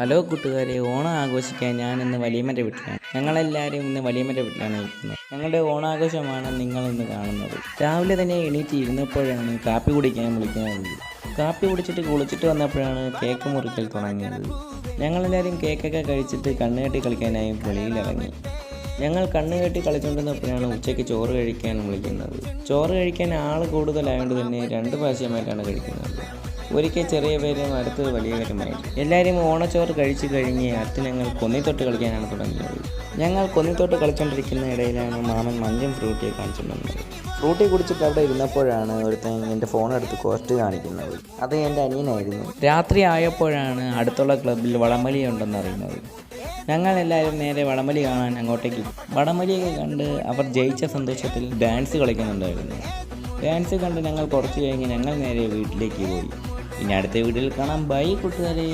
Hello കൂട്ടുകാരെ, ഓണം ആഘോഷിക്കാൻ ഞാൻ ഇന്ന് വലിയമ്മൻ്റെ വീട്ടിലാണ്. ഞങ്ങളെല്ലാവരും ഇന്ന് വലിയമ്മൻ്റെ വീട്ടിലാണ് ഇരിക്കുന്നത്. ഞങ്ങളുടെ ഓണാഘോഷമാണ് നിങ്ങൾ ഇന്ന് കാണുന്നത്. രാവിലെ തന്നെ എണീറ്റ് ഇരുന്നപ്പോഴാണ് കാപ്പി കുടിക്കാൻ വിളിക്കുന്നത്. കാപ്പി കുടിച്ചിട്ട് കുളിച്ചിട്ട് വന്നപ്പോഴാണ് കേക്ക് മുറിക്കൽ തുടങ്ങിയത്. ഞങ്ങളെല്ലാവരും കേക്കൊക്കെ കഴിച്ചിട്ട് കണ്ണുകെട്ടി കളിക്കാനായി വെളിയിലിറങ്ങി. ഞങ്ങൾ കണ്ണുകെട്ടി കളിച്ചുകൊണ്ടിരുന്നപ്പോഴാണ് ഉച്ചയ്ക്ക് ചോറ് കഴിക്കാൻ വിളിക്കുന്നത്. ചോറ് കഴിക്കാൻ ആൾ കൂടുതലായതുകൊണ്ട് തന്നെ 2 പ്രാവശ്യമായിട്ടാണ് കഴിക്കുന്നത്. ഒരിക്കൽ ചെറിയ പേരും അടുത്ത് വലിയ പേരുമായി. എല്ലാവരും ഓണച്ചോറ് കഴിച്ചു കഴിഞ്ഞ് അടുത്ത് ഞങ്ങൾ കൊന്നിത്തൊട്ട് കളിക്കാനാണ് തുടങ്ങിയത്. ഞങ്ങൾ കൊന്നിത്തൊട്ട് കളിച്ചുകൊണ്ടിരിക്കുന്ന ഇടയിലാണ് മാമൻ മഞ്ചും ഫ്രൂട്ടിയെ കാണിച്ചിട്ടുള്ളത്. ഫ്രൂട്ടി കുടിച്ചിട്ട് അവിടെ ഇരുന്നപ്പോഴാണ് ഒരുത്തൻ എൻ്റെ ഫോണെടുത്ത് കോസ്റ്റ് കാണിക്കുന്നത്. അത് എൻ്റെ അനിയനായിരുന്നു. രാത്രി ആയപ്പോഴാണ് അടുത്തുള്ള ക്ലബ്ബിൽ വടംവലി ഉണ്ടെന്ന് അറിയുന്നത്. ഞങ്ങൾ എല്ലാവരും നേരെ വടംവലി കാണാൻ അങ്ങോട്ടേക്ക് പോയി. വടംവലിയൊക്കെ കണ്ട് അവർ ജയിച്ച സന്തോഷത്തിൽ ഡാൻസ് കളിക്കുന്നുണ്ടായിരുന്നു. ഡാൻസ് കണ്ട് ഞങ്ങൾ കുറച്ച് കഴിഞ്ഞ് ഞങ്ങൾ നേരെ വീട്ടിലേക്ക് പോയി. ഇനി അടുത്ത വീഡിയോയിൽ കാണാം. ബൈ കൂട്ടുകാരെ.